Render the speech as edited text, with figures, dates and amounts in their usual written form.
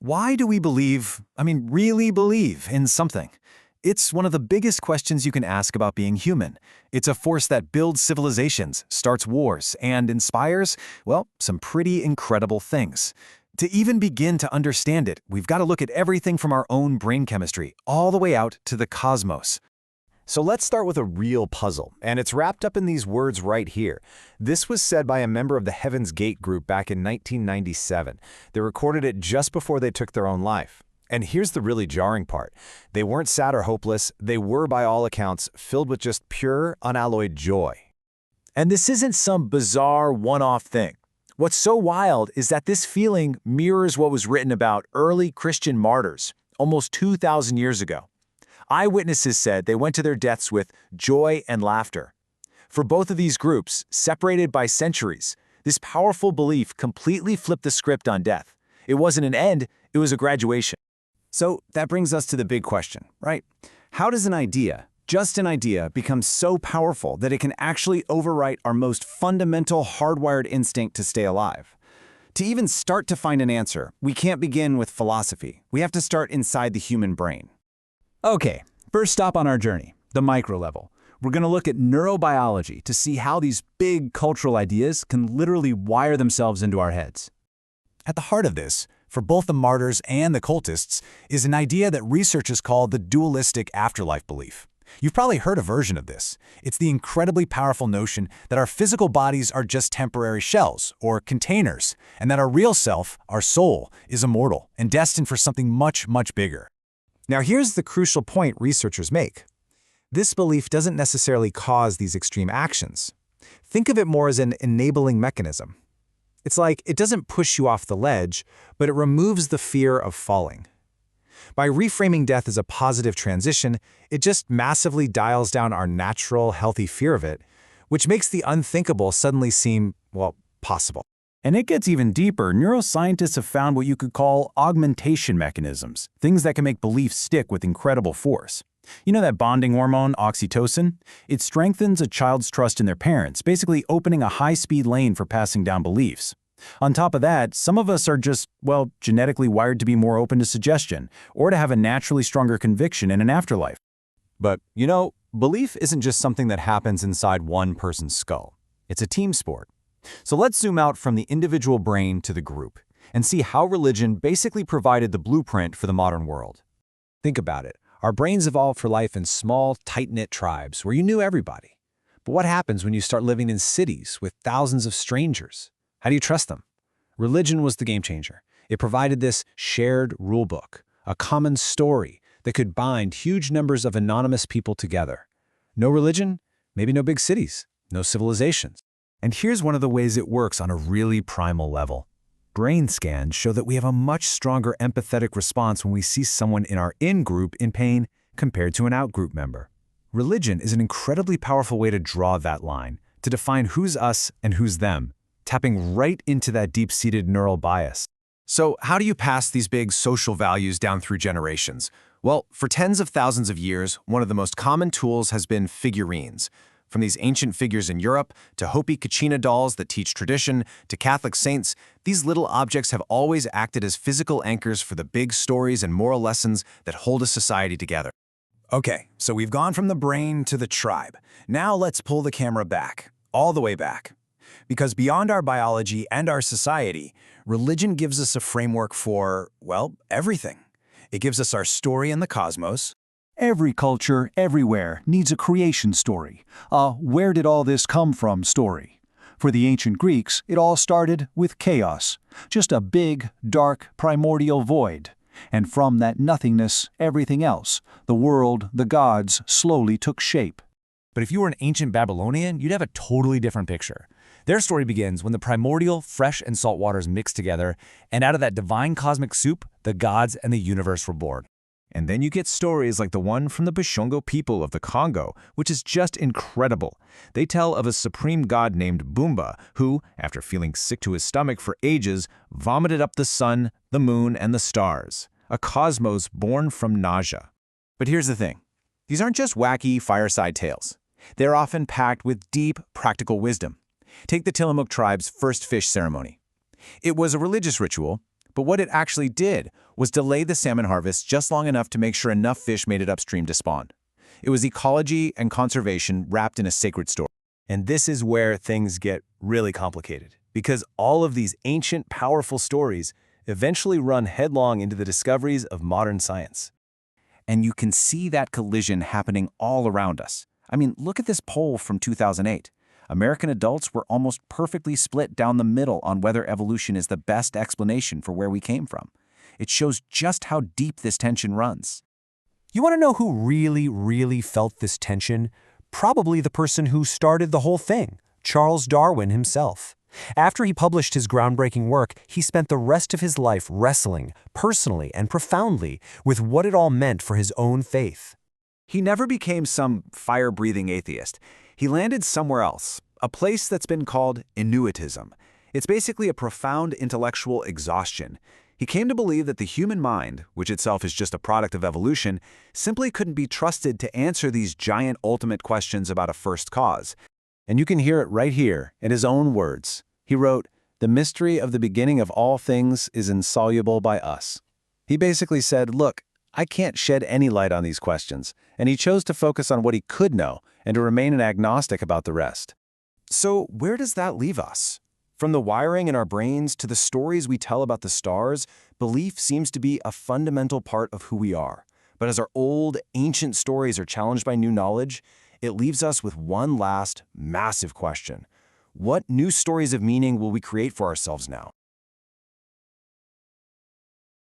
Why do we believe, really believe in something? It's one of the biggest questions you can ask about being human. It's a force that builds civilizations, starts wars, and inspires, well, some pretty incredible things. To even begin to understand it, we've got to look at everything from our own brain chemistry all the way out to the cosmos. So let's start with a real puzzle, and it's wrapped up in these words right here. This was said by a member of the Heaven's Gate group back in 1997. They recorded it just before they took their own life. And here's the really jarring part. They weren't sad or hopeless. They were, by all accounts, filled with just pure, unalloyed joy. And this isn't some bizarre one-off thing. What's so wild is that this feeling mirrors what was written about early Christian martyrs almost 2,000 years ago. Eyewitnesses said they went to their deaths with joy and laughter. For both of these groups, separated by centuries, this powerful belief completely flipped the script on death. It wasn't an end, it was a graduation. So that brings us to the big question, right? How does an idea, just an idea, become so powerful that it can actually overwrite our most fundamental hardwired instinct to stay alive? To even start to find an answer, we can't begin with philosophy. We have to start inside the human brain. Okay, first stop on our journey, the micro level. We're going to look at neurobiology to see how these big cultural ideas can literally wire themselves into our heads. At the heart of this, for both the martyrs and the cultists, is an idea that researchers call the dualistic afterlife belief. You've probably heard a version of this. It's the incredibly powerful notion that our physical bodies are just temporary shells, or containers, and that our real self, our soul, is immortal and destined for something much, much bigger. Now here's the crucial point researchers make. This belief doesn't necessarily cause these extreme actions. Think of it more as an enabling mechanism. It's like it doesn't push you off the ledge, but it removes the fear of falling. By reframing death as a positive transition, it just massively dials down our natural, healthy fear of it, which makes the unthinkable suddenly seem, well, possible. And it gets even deeper. Neuroscientists have found what you could call augmentation mechanisms, things that can make beliefs stick with incredible force. You know that bonding hormone, oxytocin? It strengthens a child's trust in their parents, basically opening a high-speed lane for passing down beliefs. On top of that, some of us are just, well, genetically wired to be more open to suggestion, or to have a naturally stronger conviction in an afterlife. But, belief isn't just something that happens inside one person's skull. It's a team sport. So let's zoom out from the individual brain to the group and see how religion basically provided the blueprint for the modern world. Think about it. Our brains evolved for life in small, tight-knit tribes where you knew everybody. But what happens when you start living in cities with thousands of strangers? How do you trust them? Religion was the game changer. It provided this shared rulebook, a common story that could bind huge numbers of anonymous people together. No religion, maybe no big cities, no civilizations. And here's one of the ways it works on a really primal level. Brain scans show that we have a much stronger empathetic response when we see someone in our in-group in pain compared to an out-group member. Religion is an incredibly powerful way to draw that line, to define who's us and who's them, tapping right into that deep-seated neural bias. So how do you pass these big social values down through generations? Well, for tens of thousands of years, one of the most common tools has been figurines. From these ancient figures in Europe, to Hopi Kachina dolls that teach tradition, to Catholic saints, these little objects have always acted as physical anchors for the big stories and moral lessons that hold a society together. Okay, so we've gone from the brain to the tribe. Now let's pull the camera back, all the way back. Because beyond our biology and our society, religion gives us a framework for, well, everything. It gives us our story in the cosmos. Every culture, everywhere, needs a creation story, a where did all this come from story. For the ancient Greeks, it all started with chaos, just a big, dark, primordial void. And from that nothingness, everything else, the world, the gods, slowly took shape. But if you were an ancient Babylonian, you'd have a totally different picture. Their story begins when the primordial, fresh and salt waters mixed together, and out of that divine cosmic soup, the gods and the universe were born. And then you get stories like the one from the Bashongo people of the Congo, which is just incredible. They tell of a supreme god named Bumba, who, after feeling sick to his stomach for ages, vomited up the sun, the moon, and the stars. A cosmos born from nausea. But here's the thing. These aren't just wacky fireside tales. They're often packed with deep, practical wisdom. Take the Tillamook tribe's first fish ceremony. It was a religious ritual, but what it actually did was delay the salmon harvest just long enough to make sure enough fish made it upstream to spawn. It was ecology and conservation wrapped in a sacred story. And this is where things get really complicated, because all of these ancient, powerful stories eventually run headlong into the discoveries of modern science. And you can see that collision happening all around us. I mean, look at this poll from 2008. American adults were almost perfectly split down the middle on whether evolution is the best explanation for where we came from. It shows just how deep this tension runs. You want to know who really felt this tension? Probably the person who started the whole thing, Charles Darwin himself. After he published his groundbreaking work, he spent the rest of his life wrestling, personally and profoundly, with what it all meant for his own faith. He never became some fire-breathing atheist. He landed somewhere else, a place that's been called Inuitism. It's basically a profound intellectual exhaustion. He came to believe that the human mind, which itself is just a product of evolution, simply couldn't be trusted to answer these giant ultimate questions about a first cause. And you can hear it right here in his own words. He wrote, "The mystery of the beginning of all things is insoluble by us." He basically said, look, I can't shed any light on these questions, and he chose to focus on what he could know and to remain an agnostic about the rest. So where does that leave us? From the wiring in our brains to the stories we tell about the stars, belief seems to be a fundamental part of who we are. But as our old, ancient stories are challenged by new knowledge, it leaves us with one last, massive question. What new stories of meaning will we create for ourselves now?